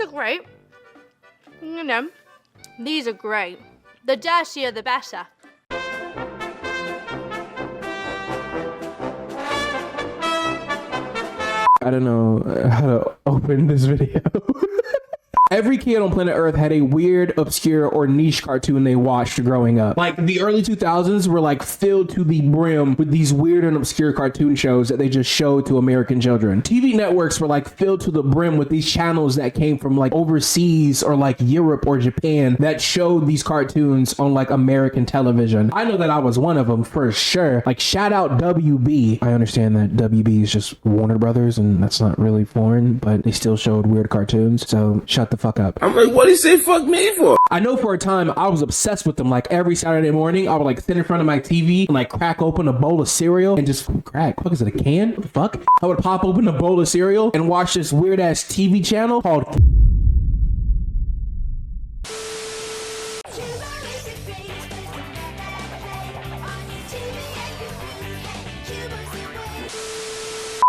these are great. You know, these are great. The dirtier, the better. I don't know how to open this video. Every kid on planet Earth had a weird, obscure, or niche cartoon they watched growing up. Like, the early 2000s were like filled to the brim with these weird and obscure cartoon shows that they just showed to American children. TV networks were like filled to the brim with these channels that came from like overseas or like Europe or Japan that showed these cartoons on like American television. I know that I was one of them for sure. Like, shout out WB. I understand that WB is just Warner Brothers and that's not really foreign, but they still showed weird cartoons. So shut the fuck up. I'm like, what do you say fuck me for? I know for a time I was obsessed with them. Like, every Saturday morning I would like sit in front of my TV and like crack open a bowl of cereal and just crack. Fuck, is it a can? What the fuck? I would pop open a bowl of cereal and watch this weird ass TV channel called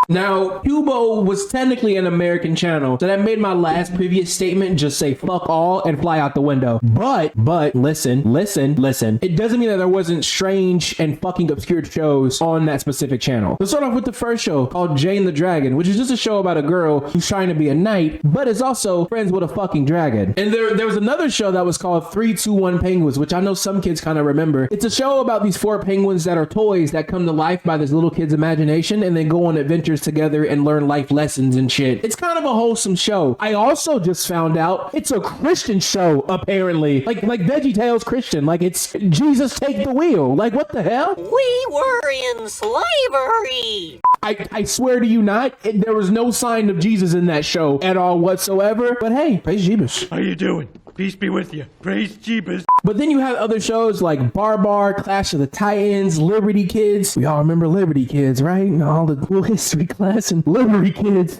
Now, Cubo was technically an American channel, so that made my last previous statement just say fuck all and fly out the window. But, listen. It doesn't mean that there wasn't strange and fucking obscure shows on that specific channel. Let's start off with the first show called Jane the Dragon, which is just a show about a girl who's trying to be a knight, but is also friends with a fucking dragon. And there was another show that was called 321 Penguins, which I know some kids kind of remember. It's a show about these 4 penguins that are toys that come to life by this little kid's imagination and then go on adventures together and learn life lessons and shit. It's kind of a wholesome show. I also just found out it's a Christian show, apparently. Like VeggieTales Christian. Like, it's Jesus take the wheel. Like, what the hell? We were in slavery. I swear to you not, there was no sign of Jesus in that show at all whatsoever. But hey, praise Jeebus. How you doing? Peace be with you. Praise Jeebus. But then you have other shows like Bar, Clash of the Titans, Liberty Kids. We all remember Liberty Kids, right? All the cool history class and Liberty Kids.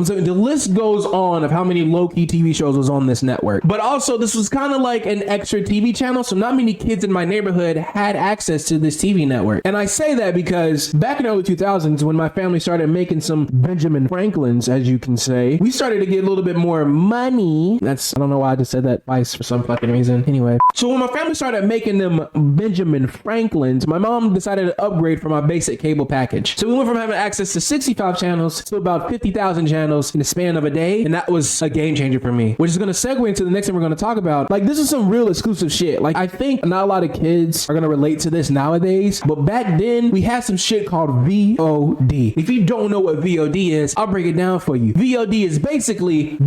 So the list goes on of how many low-key TV shows was on this network. But also, this was kind of like an extra TV channel, so not many kids in my neighborhood had access to this TV network. And I say that because back in the early 2000s, when my family started making some Benjamin Franklins, as you can say, we started to get a little bit more money. I don't know why I just said that twice for some fucking reason. Anyway, so when my family started making them Benjamin Franklins, my mom decided to upgrade from my basic cable package. So we went from having access to 65 channels to about 50,000 channels in the span of a day, and that was a game changer for me, which is going to segue into the next thing we're going to talk about. Like, this is some real exclusive shit. Like, I think not a lot of kids are going to relate to this nowadays, but back then we had some shit called VOD. If you don't know what VOD is, I'll break it down for you. VOD is basically...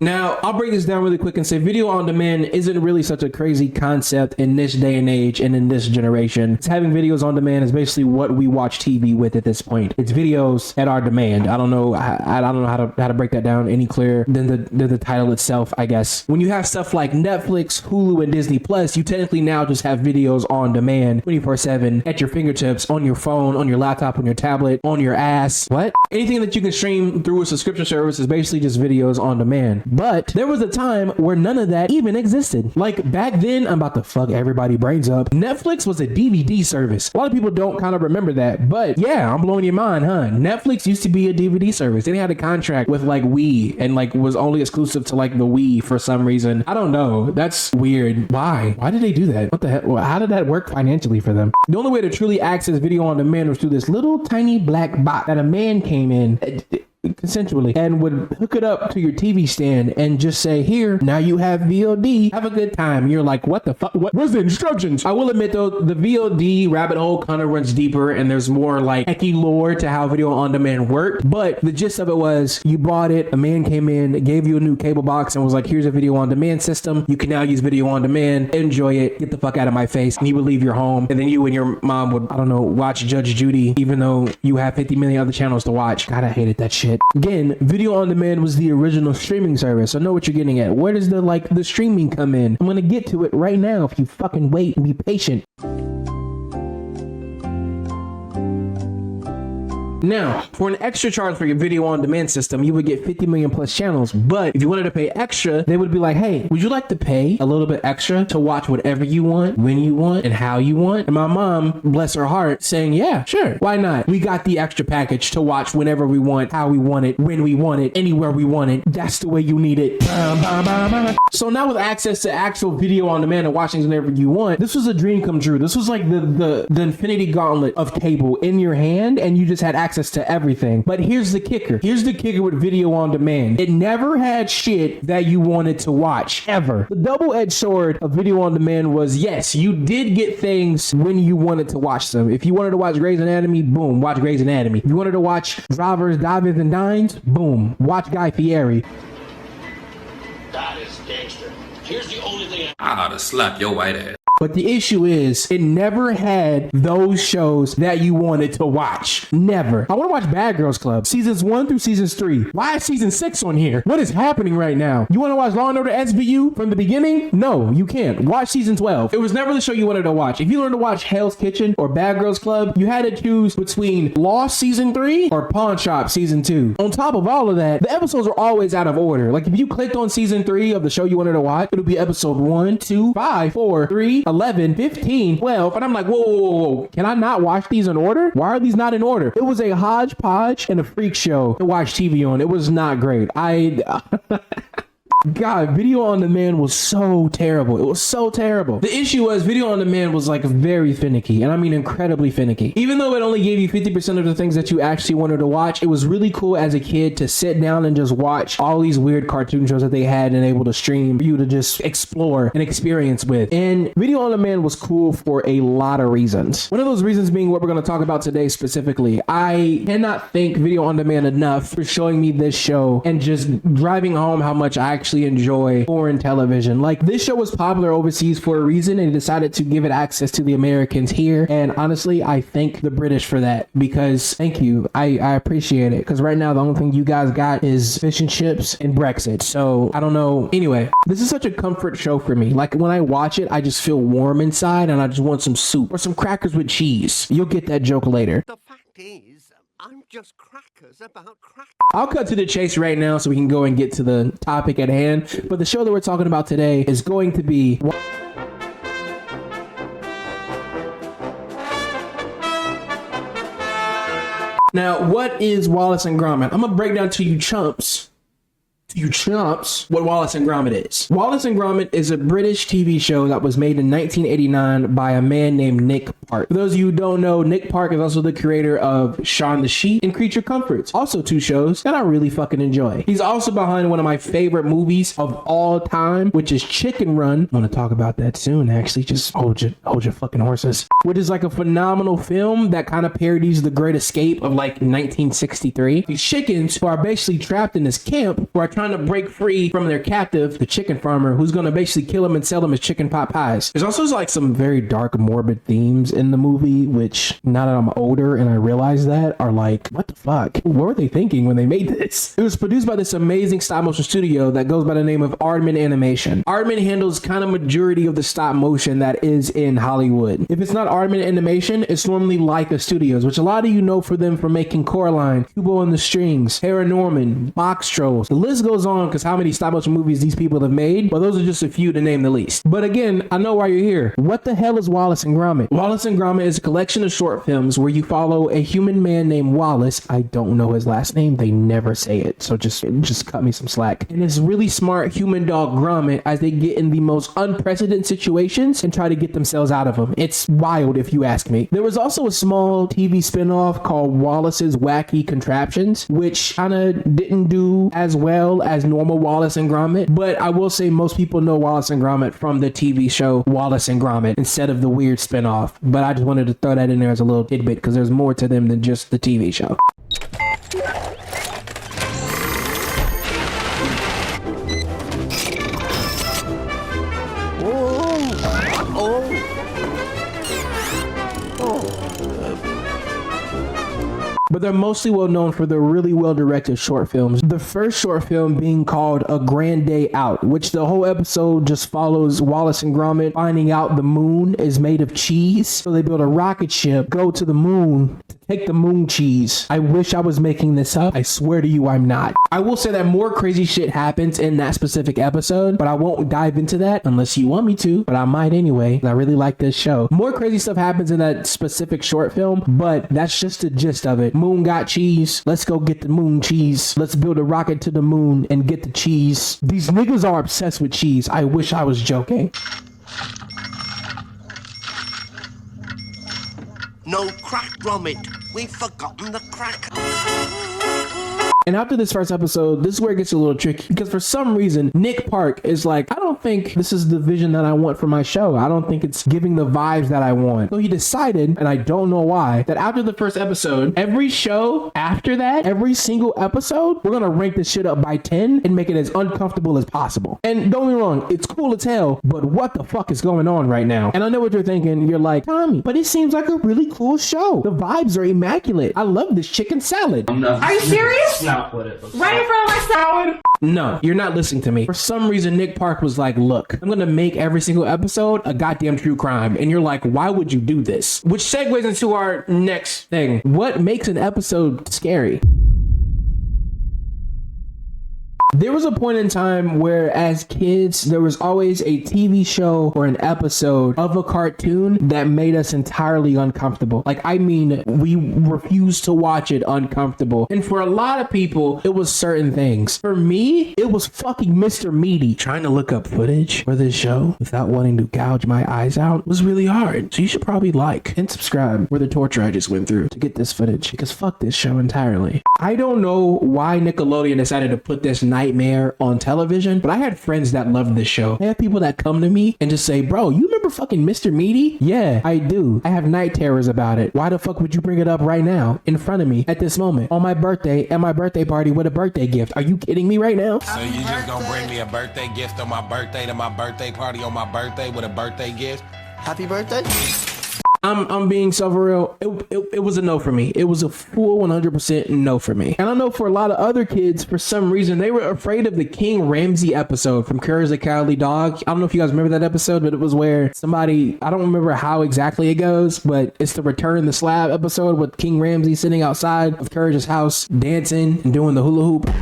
Now, I'll break this down really quick and say video on demand isn't really such a crazy concept in this day and age and in this generation. It's having videos on demand is basically what we watch TV with at this point. It's videos at our demand. I don't know how to break that down any clearer than the title itself, I guess. When you have stuff like Netflix, Hulu, and Disney Plus, you technically now just have videos on demand 24/7 at your fingertips, on your phone, on your laptop, on your tablet, on your ass. What? Anything that you can stream through a subscription service is basically just videos on demand. But there was a time where none of that even existed. Like, back then, I'm about to fuck everybody brains up. Netflix was a DVD service. A lot of people don't kind of remember that, but yeah, I'm blowing your mind, huh? Netflix used to be a DVD service. They had a contract with like Wii and like was only exclusive to like the Wii for some reason. I don't know. That's weird. Why did they do that? What the hell? How did that work financially for them? The only way to truly access video on demand was through this little tiny black box that a man came in consensually and would hook it up to your TV stand and just say, here, now you have VOD, have a good time. And you're like, what the fuck? Where's the instructions? I will admit though, the VOD rabbit hole kind of runs deeper and there's more like techie lore to how video on demand worked. But the gist of it was you bought it, a man came in, gave you a new cable box and was like, here's a video on demand system. You can now use video on demand, enjoy it, get the fuck out of my face. And you would leave your home and then you and your mom would, I don't know, watch Judge Judy, even though you have 50 million other channels to watch. God, I hated that shit. Again, video on demand was the original streaming service. I know what you're getting at. Where does the streaming come in? I'm gonna get to it right now if you fucking wait and be patient. Now, for an extra charge for your video on demand system, you would get 50 million plus channels. But if you wanted to pay extra, they would be like, hey, would you like to pay a little bit extra to watch whatever you want, when you want, and how you want? And my mom, bless her heart, saying, yeah, sure, why not? We got the extra package to watch whenever we want, how we want it, when we want it, anywhere we want it. That's the way you need it. So now with access to actual video on demand and watching whenever you want, this was a dream come true. This was like the infinity gauntlet of cable in your hand, and you just had access to everything. But here's the kicker. Here's the kicker with video on demand. It never had shit that you wanted to watch, ever. The double-edged sword of video on demand was, yes, you did get things when you wanted to watch them. If you wanted to watch Grey's Anatomy, boom, watch Grey's Anatomy. If you wanted to watch Drivers, Dives, and Dines, boom, watch Guy Fieri. That is gangster. Here's the only thing I ought to slap your white ass. But the issue is, it never had those shows that you wanted to watch. Never. I want to watch Bad Girls Club, seasons 1 through seasons 3. Why is season 6 on here? What is happening right now? You want to watch Law & Order SVU from the beginning? No, you can't. Watch season 12. It was never the show you wanted to watch. If you wanted to watch Hell's Kitchen or Bad Girls Club, you had to choose between Lost season 3 or Pawn Shop season 2. On top of all of that, the episodes are always out of order. Like if you clicked on season 3 of the show you wanted to watch, it'll be episode 1, 2, 5, 4, 3, 11, 15, 12, and I'm like, whoa, can I not watch these in order? Why are these not in order? It was a hodgepodge and a freak show to watch TV on. It was not great. God, video on demand was so terrible. It was so terrible. The issue was video on demand was like very finicky, and I mean incredibly finicky. Even though it only gave you 50% of the things that you actually wanted to watch, it was really cool as a kid to sit down and just watch all these weird cartoon shows that they had and able to stream for you to just explore and experience with. And video on demand was cool for a lot of reasons. One of those reasons being what we're going to talk about today specifically. I cannot thank video on demand enough for showing me this show and just driving home how much I actually enjoy foreign television. Like, this show was popular overseas for a reason, and decided to give it access to the Americans here. And honestly, I thank the British for that, because thank you. I appreciate it, because right now the only thing you guys got is fish and chips and Brexit. So I don't know. Anyway, this is such a comfort show for me. Like, when I watch it, I just feel warm inside, and I just want some soup or some crackers with cheese. You'll get that joke later. The fact is, I'm just crackers about crackers. I'll cut to the chase right now so we can go and get to the topic at hand. But the show that we're talking about today is going to be... Now, what is Wallace and Gromit? I'm going to break down to you chumps what Wallace and Gromit is. Wallace and Gromit is a British TV show that was made in 1989 by a man named Nick Park. For those of you who don't know, Nick Park is also the creator of Shaun the Sheep and Creature Comforts. Also 2 shows that I really fucking enjoy. He's also behind one of my favorite movies of all time, which is Chicken Run. I want to talk about that soon, actually. Just hold your fucking horses. Which is like a phenomenal film that kind of parodies The Great Escape of like 1963. These chickens who are basically trapped in this camp who are trying to break free from their captive, the chicken farmer, who's going to basically kill them and sell them as chicken pot pies. There's also like some very dark, morbid themes in the movie, which now that I'm older and I realize that, are like, what the fuck? What were they thinking when they made this? It was produced by this amazing stop motion studio that goes by the name of Aardman Animation. Aardman handles kind of majority of the stop motion that is in Hollywood. If it's not Aardman Animation, it's normally Leica Studios, which a lot of you know for them for making Coraline, Kubo and the Strings, Paranorman, Box Trolls. The list goes on because how many stop motion movies these people have made, but those are just a few to name the least. But again, I know why you're here. What the hell is Wallace and Gromit? Wallace and Gromit is a collection of short films where you follow a human man named Wallace. I don't know his last name. They never say it, so just cut me some slack. And this really smart human dog Gromit as they get in the most unprecedented situations and try to get themselves out of them. It's wild if you ask me. There was also a small TV spinoff called Wallace's Wacky Contraptions, which kind of didn't do as well as normal Wallace and Gromit, but I will say most people know Wallace and Gromit from the TV show Wallace and Gromit instead of the weird spinoff. But I just wanted to throw that in there as a little tidbit because there's more to them than just the TV show. But they're mostly well known for their really well directed short films. The first short film being called A Grand Day Out, which the whole episode just follows Wallace and Gromit finding out the moon is made of cheese. So they build a rocket ship, go to the moon to Take the moon cheese. I wish I was making this up. I swear to you, I'm not. I will say that more crazy shit happens in that specific episode, but I won't dive into that unless you want me to, but I might anyway. I really like this show. More crazy stuff happens in that specific short film, but that's just the gist of it. Moon got cheese. Let's go get the moon cheese. Let's build a rocket to the moon and get the cheese. These niggas are obsessed with cheese. I wish I was joking. No crack, Gromit. We've forgotten the cracker. And after this first episode, this is where it gets a little tricky because for some reason, Nick Park is like, I don't think this is the vision that I want for my show. I don't think it's giving the vibes that I want. So he decided, and I don't know why, that after the first episode, every show after that, every single episode, we're going to rank this shit up by 10 and make it as uncomfortable as possible. And don't get me wrong, it's cool as hell, but what the fuck is going on right now? And I know what you're thinking. You're like, Tommy, but it seems like a really cool show. The vibes are immaculate. I love this chicken salad. Are you serious? Right in front of my salad? No, you're not listening to me. For some reason, Nick Park was like, look, I'm going to make every single episode a goddamn true crime. And you're like, why would you do this? Which segues into our next thing. What makes an episode scary? There was a point in time where as kids, there was always a TV show or an episode of a cartoon that made us entirely uncomfortable. Like, I mean, we refused to watch it uncomfortable. And for a lot of people, it was certain things. For me, it was fucking Mr. Meaty. Trying to look up footage for this show without wanting to gouge my eyes out was really hard. So you should probably like and subscribe for the torture I just went through to get this footage because fuck this show entirely. I don't know why Nickelodeon decided to put this nightmare on television, but I had friends that loved this show. I have people that come to me and just say, bro, you remember fucking Mr. Meaty? Yeah, I do. I have night terrors about it. Why the fuck would you bring it up right now in front of me at this moment on my birthday at my birthday party with a birthday gift? Are you kidding me right now? So you just gonna bring me a birthday gift on my birthday to my birthday party on my birthday with a birthday gift? Happy birthday? I'm being so for real. It was a no for me. It was a full 100% no for me. And I know for a lot of other kids, for some reason, they were afraid of the King Ramsey episode from Courage the Cowardly Dog. I don't know if you guys remember that episode, but it was where somebody, I don't remember how exactly it goes, but it's the Return the Slab episode with King Ramsey sitting outside of Courage's house, dancing and doing the hula hoop.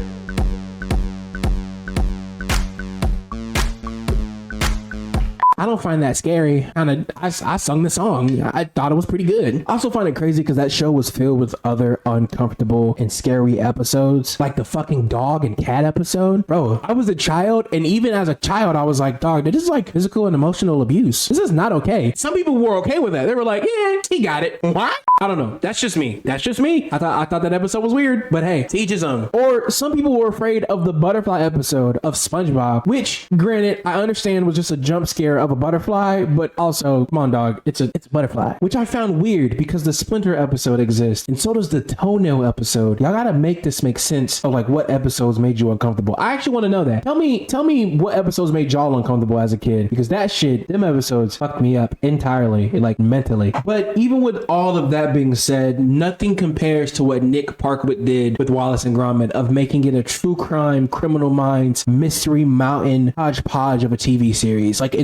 I don't find that scary. I sung the song. I thought it was pretty good. I also find it crazy because that show was filled with other uncomfortable and scary episodes, like the fucking dog and cat episode. Bro, I was a child, and even as a child, I was like, dog, this is like physical and emotional abuse. This is not okay. Some people were okay with that. They were like, yeah, he got it. What? I don't know. That's just me. That's just me. I thought that episode was weird, but hey, to each his own. Or some people were afraid of the butterfly episode of SpongeBob, which, granted, I understand was just a jump scare of a butterfly, but also, come on, dog, it's a butterfly, which I found weird because the Splinter episode exists, and so does the Toenail episode. Y'all gotta make this make sense of like what episodes made you uncomfortable. I actually want to know that. Tell me what episodes made y'all uncomfortable as a kid, because that shit, them episodes fucked me up entirely, like mentally. But even with all of that being said, nothing compares to what Nick Parkwood did with Wallace and Gromit of making it a true crime, Criminal Minds, Mystery Mountain hodgepodge of a TV series. Like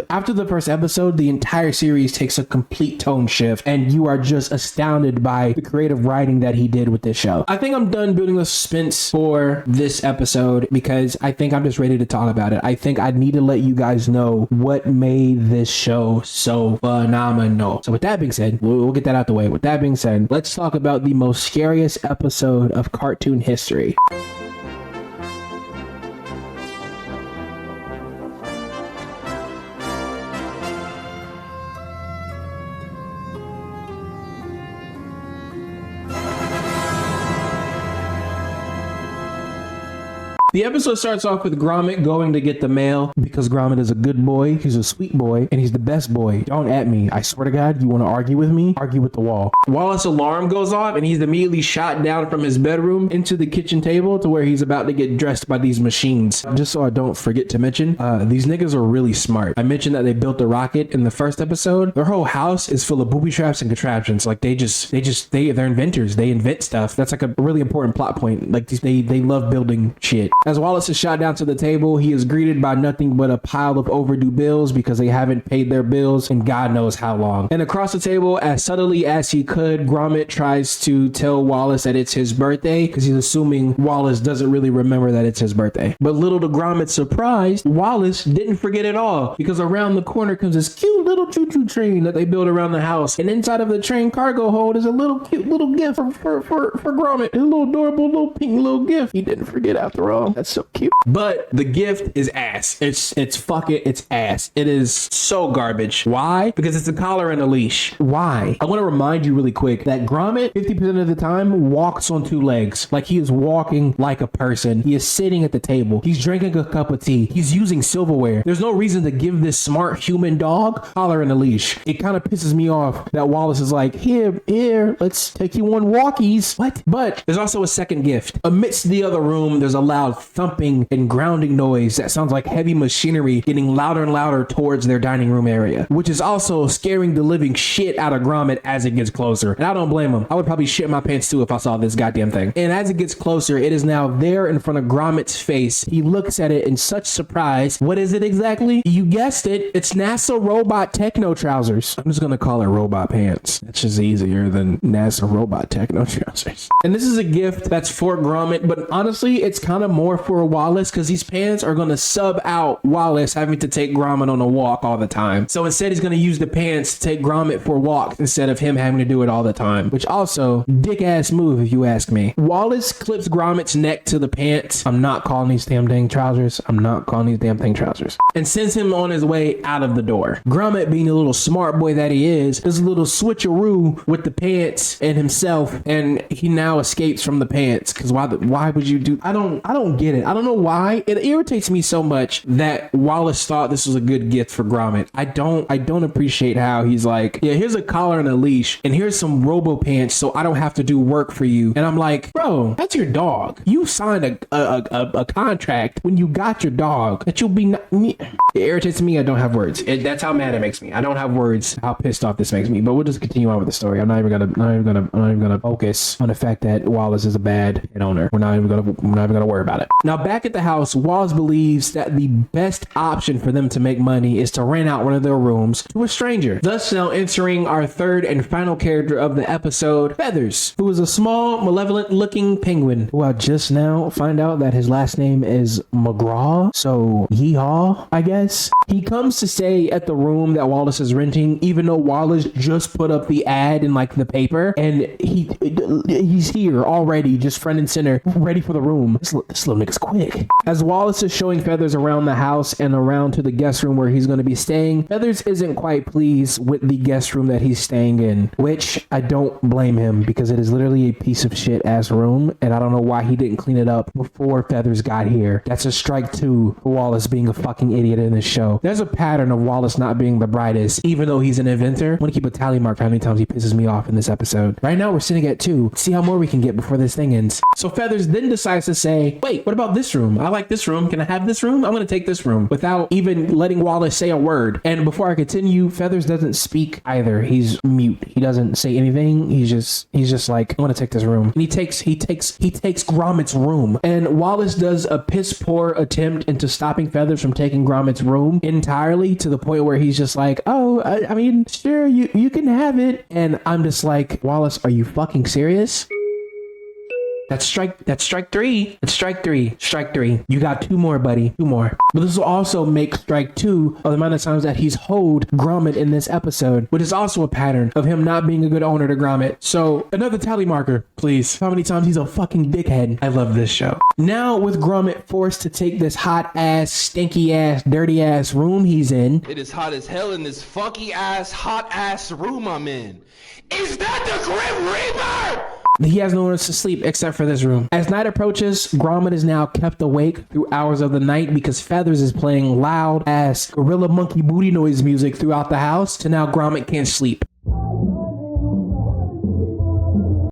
after the first episode, the entire series takes a complete tone shift, and you are just astounded by the creative writing that he did with this show. I think I'm done building the suspense for this episode because I think I'm just ready to talk about it. I think I need to let you guys know what made this show so phenomenal. So with that being said, we'll get that out the way. With that being said, let's talk about the most scariest episode of cartoon history. The episode starts off with Gromit going to get the mail because Gromit is a good boy, he's a sweet boy, and he's the best boy. Don't at me. I swear to God, you want to argue with me? Argue with the wall. Wallace's alarm goes off and he's immediately shot down from his bedroom into the kitchen table to where he's about to get dressed by these machines. Just so I don't forget to mention, these niggas are really smart. I mentioned that they built the rocket in the first episode. Their whole house is full of booby traps and contraptions. Like they're inventors. They invent stuff. That's like a really important plot point. Like they love building shit. As Wallace is shot down to the table, he is greeted by nothing but a pile of overdue bills because they haven't paid their bills in God knows how long. And across the table, as subtly as he could, Gromit tries to tell Wallace that it's his birthday because he's assuming Wallace doesn't really remember that it's his birthday. But little to Gromit's surprise, Wallace didn't forget at all because around the corner comes this cute little choo-choo train that they build around the house. And inside of the train cargo hold is a little cute little gift for Gromit. A little adorable little pink little gift. He didn't forget after all. That's so cute. But the gift is ass. It's ass. It is so garbage. Why? Because it's a collar and a leash. Why? I want to remind you really quick that Gromit 50% of the time walks on two legs. Like he is walking like a person. He is sitting at the table. He's drinking a cup of tea. He's using silverware. There's no reason to give this smart human dog collar and a leash. It kind of pisses me off that Wallace is like, here, let's take you on walkies. What? But there's also a second gift. Amidst the other room, there's a loud thumping and grounding noise that sounds like heavy machinery getting louder and louder towards their dining room area, which is also scaring the living shit out of Gromit as it gets closer. And I don't blame him. I would probably shit my pants too if I saw this goddamn thing. And as it gets closer, it is now there in front of Gromit's face. He looks at it in such surprise. What is it exactly? You guessed it. It's NASA robot techno trousers. I'm just gonna call it robot pants. That's just easier than NASA robot techno trousers. And this is a gift that's for Gromit, but honestly, it's kind of more for Wallace because these pants are gonna sub out Wallace having to take Gromit on a walk all the time. So instead, he's gonna use the pants to take Gromit for walks instead of him having to do it all the time, which also dick ass move if you ask me. Wallace clips Gromit's neck to the pants. I'm not calling these damn thing trousers. And sends him on his way out of the door. Gromit, being a little smart boy that he is, does a little switcheroo with the pants and himself, and he now escapes from the pants. Because why would you do? I don't get it. I don't know why. It irritates me so much that Wallace thought this was a good gift for Gromit. I don't appreciate how he's like, yeah, here's a collar and a leash, and here's some robo pants so I don't have to do work for you. And I'm like, bro, that's your dog. You signed a contract when you got your dog that you'll be it irritates me. I don't have words. That's how mad it makes me. I don't have words how pissed off this makes me. But we'll just continue on with the story. I'm not even gonna focus on the fact that Wallace is a bad pet owner. We're not even gonna worry about it. Now back at the house, Wallace believes that the best option for them to make money is to rent out one of their rooms to a stranger. Thus now entering our third and final character of the episode, Feathers, who is a small, malevolent looking penguin who I just now find out that his last name is McGraw. So yeehaw, I guess. He comes to stay at the room that Wallace is renting, even though Wallace just put up the ad in like the paper, and he's here already, just front and center, ready for the room. This little nigga's quick. As Wallace is showing Feathers around the house and around to the guest room where he's going to be staying, Feathers isn't quite pleased with the guest room that he's staying in, which I don't blame him because it is literally a piece of shit ass room, and I don't know why he didn't clean it up before Feathers got here. That's a strike two for Wallace being a fucking idiot in this show. There's a pattern of Wallace not being the brightest, even though he's an inventor. I want to keep a tally mark for how many times he pisses me off in this episode. Right now we're sitting at 2. See how more we can get before this thing ends. So Feathers then decides to say, wait, what about this room? I like this room. Can I have this room? I'm going to take this room without even letting Wallace say a word. And before I continue, Feathers doesn't speak either. He's mute. He doesn't say anything. He's just like, I'm going to take this room. And he takes Gromit's room. And Wallace does a piss poor attempt into stopping Feathers from taking Gromit's room entirely, to the point where he's just like, oh, I mean, sure, you can have it. And I'm just like, Wallace, are you fucking serious? That's strike 3. It's strike three. You got 2 more, buddy. 2 more. But this will also make strike 2 of the amount of times that he's hoed Gromit in this episode, which is also a pattern of him not being a good owner to Gromit. So another tally marker, please. How many times he's a fucking dickhead. I love this show. Now with Gromit forced to take this hot ass, stinky ass, dirty ass room he's in. It is hot as hell in this funky ass, hot ass room I'm in. Is that the Grim Reaper? He has nowhere else to sleep except for this room. As night approaches, Gromit is now kept awake through hours of the night because Feathers is playing loud ass gorilla monkey booty noise music throughout the house, to now Gromit can't sleep.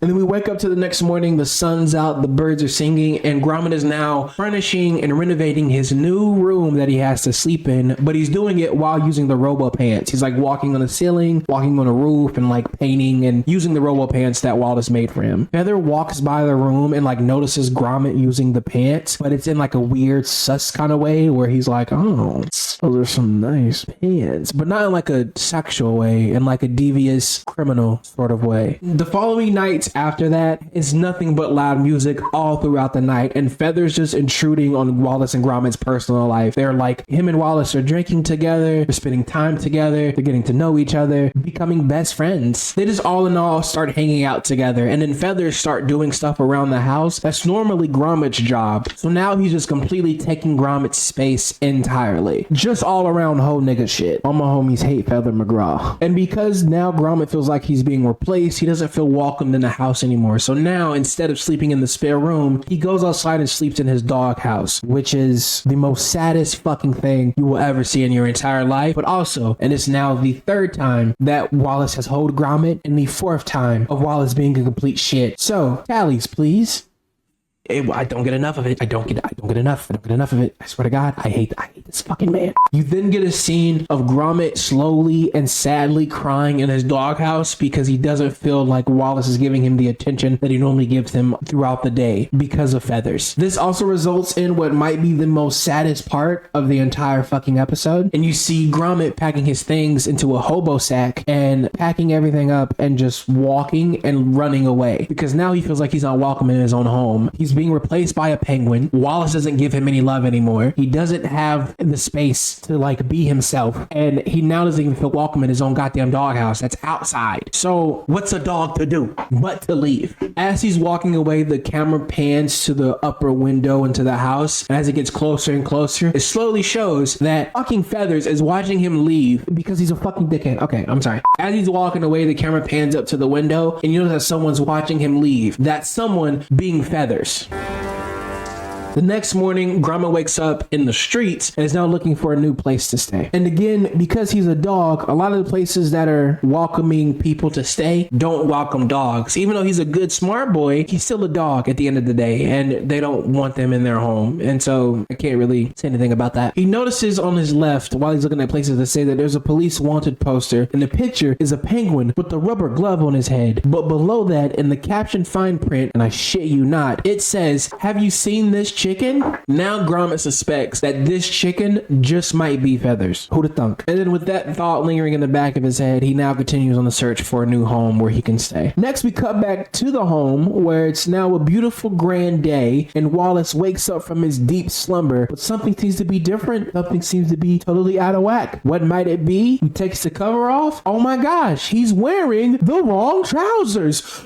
And then we wake up to the next morning, the sun's out, the birds are singing, and Gromit is now furnishing and renovating his new room that he has to sleep in, but he's doing it while using the robo pants. He's like walking on the ceiling, walking on a roof, and like painting and using the robo pants that Wallace made for him. Feather walks by the room and like notices Gromit using the pants, but it's in like a weird sus kind of way where he's like, oh, those are some nice pants, but not in like a sexual way, in like a devious criminal sort of way. The following nights after that is nothing but loud music all throughout the night, and Feather's just intruding on Wallace and Gromit's personal life. They're like, him and Wallace are drinking together, they're spending time together, they're getting to know each other, becoming best friends. They just all in all start hanging out together, and then Feathers start doing stuff around the house that's normally Gromit's job. So now he's just completely taking Gromit's space entirely. Just all around whole nigga shit. All my homies hate Feather McGraw. And because now Gromit feels like he's being replaced, he doesn't feel welcomed in the house anymore. So now, instead of sleeping in the spare room, he goes outside and sleeps in his dog house, which is the most saddest fucking thing you will ever see in your entire life. But also, and it's now the third time that Wallace has hold Gromit, and the fourth time of Wallace being a complete shit. So, tallies, please. I don't get enough of it. I don't get enough of it. I swear to God, I hate this fucking man. You then get a scene of Gromit slowly and sadly crying in his doghouse because he doesn't feel like Wallace is giving him the attention that he normally gives him throughout the day because of Feathers. This also results in what might be the most saddest part of the entire fucking episode. And you see Gromit packing his things into a hobo sack and packing everything up and just walking and running away because now he feels like he's not welcome in his own home. He's being replaced by a penguin. Wallace doesn't give him any love anymore. He doesn't have the space to like be himself, and he now doesn't even feel welcome in his own goddamn doghouse that's outside. So what's a dog to do but to leave? As he's walking away, the camera pans to the upper window into the house, and as it gets closer and closer, it slowly shows that fucking Feathers is watching him leave because he's a fucking dickhead. Okay, I'm sorry. As he's walking away, the camera pans up to the window, and you notice that someone's watching him leave. That someone being Feathers. The next morning, Gromit wakes up in the streets and is now looking for a new place to stay. And again, because he's a dog, a lot of the places that are welcoming people to stay don't welcome dogs. Even though he's a good, smart boy, he's still a dog at the end of the day, and they don't want them in their home. And so I can't really say anything about that. He notices on his left, while he's looking at places to stay, that there's a police wanted poster, and the picture is a penguin with the rubber glove on his head. But below that, in the caption fine print, and I shit you not, it says, "Have you seen this chicken?" Now Gromit suspects that this chicken just might be Feathers. Who'da thunk? And then with that thought lingering in the back of his head, he now continues on the search for a new home where he can stay. Next, we cut back to the home where it's now a beautiful grand day, and Wallace wakes up from his deep slumber, but something seems to be different. Something seems to be totally out of whack. What might it be? He takes the cover off. Oh my gosh, he's wearing the wrong trousers.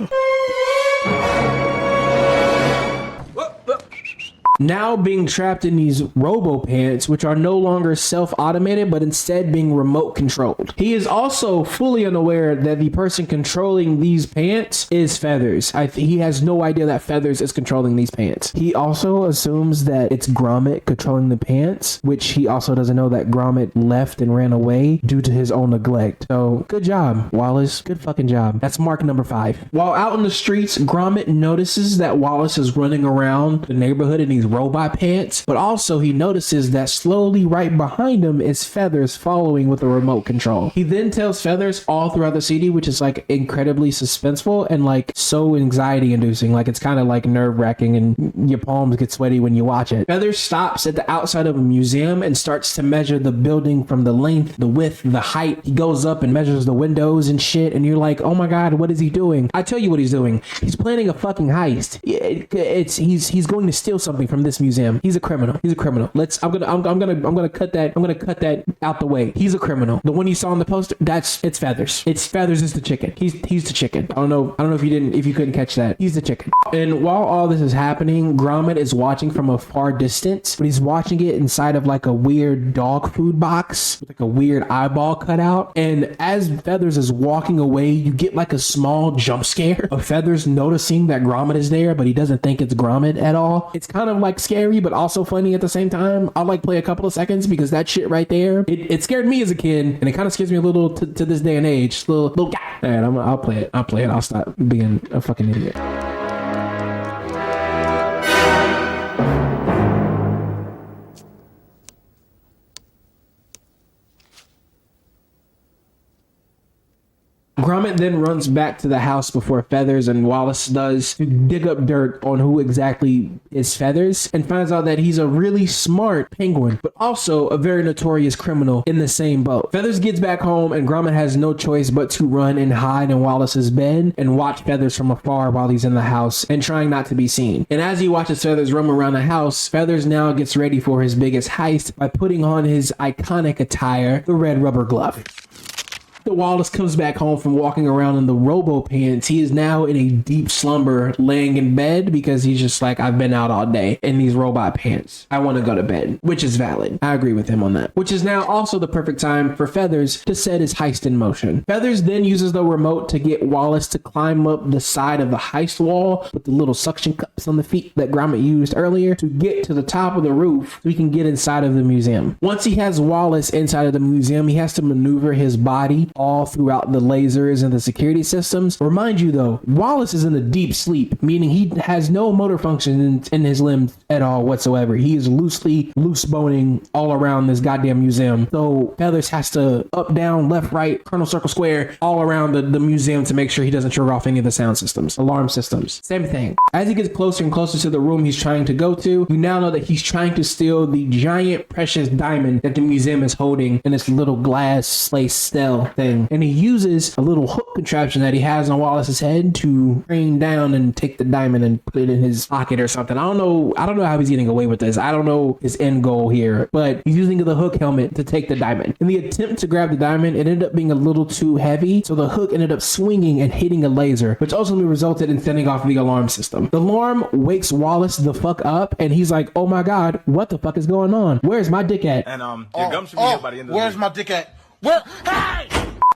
Now being trapped in these robo pants, which are no longer self-automated, but instead being remote controlled. He is also fully unaware that the person controlling these pants is Feathers. He has no idea that Feathers is controlling these pants. He also assumes that it's Gromit controlling the pants, which he also doesn't know that Gromit left and ran away due to his own neglect. So good job, Wallace. Good fucking job. That's mark number 5. While out in the streets, Gromit notices that Wallace is running around the neighborhood in these robot pants, but also he notices that slowly right behind him is Feathers following with a remote control. He then tells Feathers all throughout the CD, which is like incredibly suspenseful and like so anxiety inducing. Like it's kind of like nerve wracking and your palms get sweaty when you watch it. Feathers stops at the outside of a museum and starts to measure the building from the length, the width, the height. He goes up and measures the windows and shit, and you're like, oh my god, what is he doing? I tell you what he's doing. He's planning a fucking heist. He's going to steal something from this museum. He's a criminal. He's a criminal. I'm gonna cut that out the way. He's a criminal. The one you saw on the poster, it's Feathers. It's Feathers is the chicken. He's the chicken. I don't know if you couldn't catch that. He's the chicken. And while all this is happening, Gromit is watching from a far distance, but he's watching it inside of like a weird dog food box with like a weird eyeball cut out. And as Feathers is walking away, you get like a small jump scare of Feathers noticing that Gromit is there, but he doesn't think it's Gromit at all. It's kind of like scary, but also funny at the same time. I'll like play a couple of seconds because that shit right there, it scared me as a kid, and it kind of scares me a little to this day and age. Little. All right, I'll play it. I'll stop being a fucking idiot. Gromit then runs back to the house before Feathers and Wallace does to dig up dirt on who exactly is Feathers, and finds out that he's a really smart penguin, but also a very notorious criminal in the same boat. Feathers gets back home and Gromit has no choice but to run and hide in Wallace's bed and watch Feathers from afar while he's in the house and trying not to be seen. And as he watches Feathers roam around the house, Feathers now gets ready for his biggest heist by putting on his iconic attire, the red rubber glove. Wallace comes back home from walking around in the robo pants. He is now in a deep slumber laying in bed because he's just like, I've been out all day in these robot pants. I want to go to bed, which is valid. I agree with him on that. Which is now also the perfect time for Feathers to set his heist in motion. Feathers then uses the remote to get Wallace to climb up the side of the heist wall with the little suction cups on the feet that Gromit used earlier to get to the top of the roof so he can get inside of the museum. Once he has Wallace inside of the museum, he has to maneuver his body all throughout the lasers and the security systems. Remind you though, Wallace is in a deep sleep, meaning he has no motor function in his limbs at all whatsoever. He is loose boning all around this goddamn museum. So Feathers has to up, down, left, right, Colonel Circle Square, all around the museum to make sure he doesn't trigger off any of the sound systems, alarm systems. Same thing. As he gets closer and closer to the room he's trying to go to, you now know that he's trying to steal the giant precious diamond that the museum is holding in this little glass lace stele thing. And he uses a little hook contraption that he has on Wallace's head to crane down and take the diamond and put it in his pocket or something. I don't know how he's getting away with this. I don't know his end goal here, but he's using the hook helmet to take the diamond. In the attempt to grab the diamond, it ended up being a little too heavy, so the hook ended up swinging and hitting a laser, which ultimately resulted in setting off the alarm system. The alarm wakes Wallace the fuck up, and he's like, oh my god, what the fuck is going on? Where's my dick at? And your gum should be here by the end of the Where's my dick at? Where? Hey!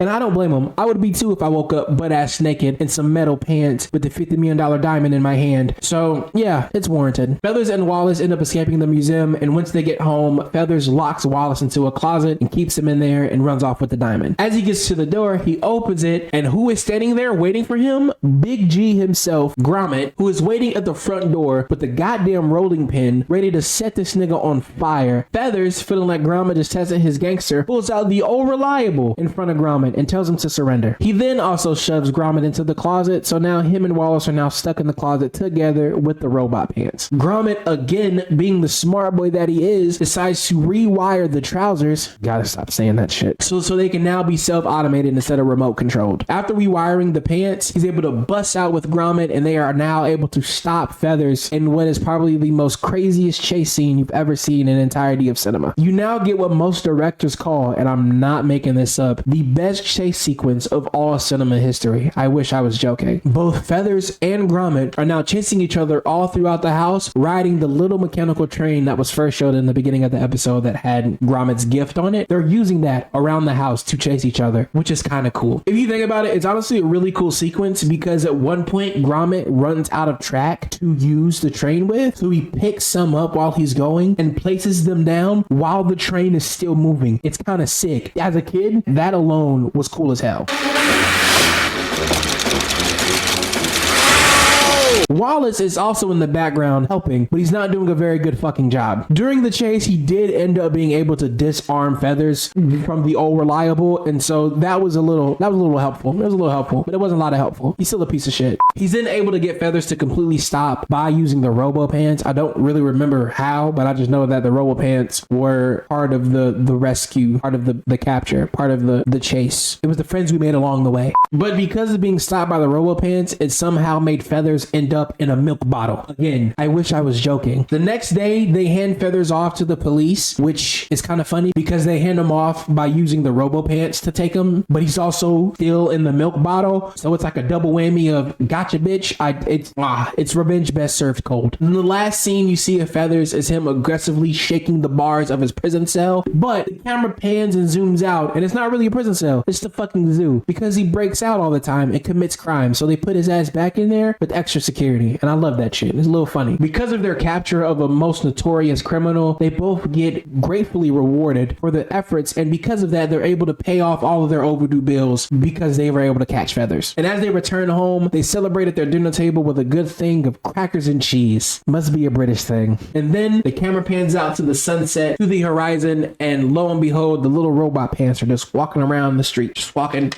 And I don't blame him. I would be too if I woke up butt ass naked in some metal pants with the $50 million diamond in my hand. So yeah, it's warranted. Feathers and Wallace end up escaping the museum, and once they get home, Feathers locks Wallace into a closet and keeps him in there and runs off with the diamond. As he gets to the door, he opens it, and who is standing there waiting for him? Big G himself, Gromit, who is waiting at the front door with the goddamn rolling pin ready to set this nigga on fire. Feathers, feeling like Gromit just tested his gangster, pulls out the old reliable in front of Gromit and tells him to surrender. He then also shoves Gromit into the closet, so now him and Wallace are now stuck in the closet together with the robot pants. Gromit, again being the smart boy that he is, decides to rewire the trousers. Gotta stop saying that shit. So they can now be self-automated instead of remote controlled. After rewiring the pants, he's able to bust out with Gromit, and they are now able to stop Feathers in what is probably the most craziest chase scene you've ever seen in the entirety of cinema. You now get what most directors call, and I'm not making this up, the best chase sequence of all cinema history. I wish I was joking. Both Feathers and Gromit are now chasing each other all throughout the house, riding the little mechanical train that was first showed in the beginning of the episode that had Gromit's gift on it. They're using that around the house to chase each other, which is kind of cool. If you think about it, it's honestly a really cool sequence because at one point Gromit runs out of track to use the train with, so he picks some up while he's going and places them down while the train is still moving. It's kind of sick. As a kid, that alone was cool as hell. Wallace is also in the background helping, but he's not doing a very good fucking job. During the chase, he did end up being able to disarm Feathers from the old reliable, and so that was a little helpful. It was a little helpful, but it wasn't a lot of helpful. He's still a piece of shit. He's then able to get Feathers to completely stop by using the robo pants. I don't really remember how, but I just know that the robo pants were part of the rescue, part of the capture, part of the chase. It was the friends we made along the way. But because of being stopped by the robo pants, it somehow made Feathers end up in a milk bottle. Again, I wish I was joking. The next day, they hand Feathers off to the police, which is kind of funny because they hand him off by using the robo pants to take him, but he's also still in the milk bottle, so it's like a double whammy of gotcha bitch. It's revenge best served cold. In the last scene you see of Feathers is him aggressively shaking the bars of his prison cell, but the camera pans and zooms out, and it's not really a prison cell, it's the fucking zoo, because he breaks out all the time and commits crime, so they put his ass back in there with extra security. hilarity, and I love that shit. It's a little funny. Because of their capture of a most notorious criminal, they both get gratefully rewarded for their efforts, and because of that, they're able to pay off all of their overdue bills because they were able to catch feathers. And as they return home, they celebrate at their dinner table with a good thing of crackers and cheese. Must be a British thing. And then the camera pans out to the sunset, to the horizon, and lo and behold, the little robot pants are just walking around the street, just walking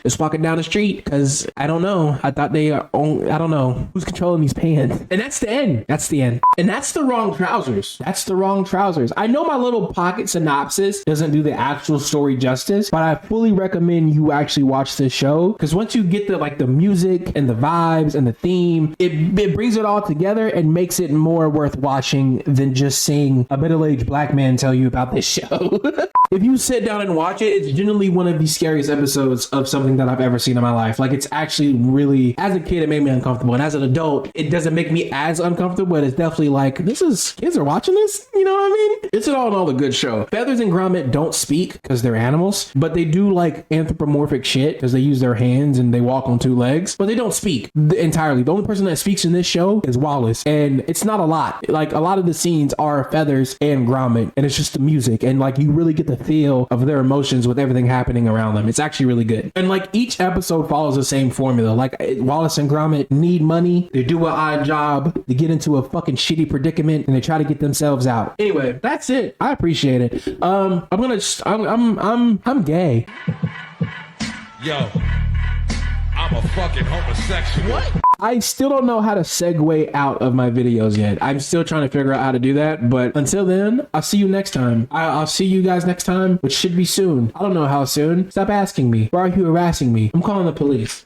down the street, because I don't know. I thought they are I don't know who's controlling these pants. And that's the end. That's the end. And that's the wrong trousers. That's the wrong trousers. I know my little pocket synopsis doesn't do the actual story justice, but I fully recommend you actually watch this show, because once you get the music and the vibes and the theme, it brings it all together and makes it more worth watching than just seeing a middle-aged black man tell you about this show. If you sit down and watch it, it's generally one of the scariest episodes of something that I've ever seen in my life. Like, it's actually really, as a kid, it made me uncomfortable. And as an adult, it doesn't make me as uncomfortable, but it's definitely like, kids are watching this? You know what I mean? It's an all in all a good show. Feathers and Gromit don't speak because they're animals, but they do like anthropomorphic shit because they use their hands and they walk on two legs, but they don't speak entirely. The only person that speaks in this show is Wallace, and it's not a lot. Like, a lot of the scenes are Feathers and Gromit, and it's just the music, and like you really get the feel of their emotions with everything happening around them. It's actually really good. And like each episode follows the same formula. Like, Wallace and Gromit need money, they do an odd job, they get into a fucking shitty predicament, and they try to get themselves out. Anyway, that's it. I appreciate it. I'm gay. Yo, I'm a fucking homosexual. What? I still don't know how to segue out of my videos yet. I'm still trying to figure out how to do that. But until then, I'll see you next time. I'll see you guys next time, which should be soon. I don't know how soon. Stop asking me. Why are you harassing me? I'm calling the police.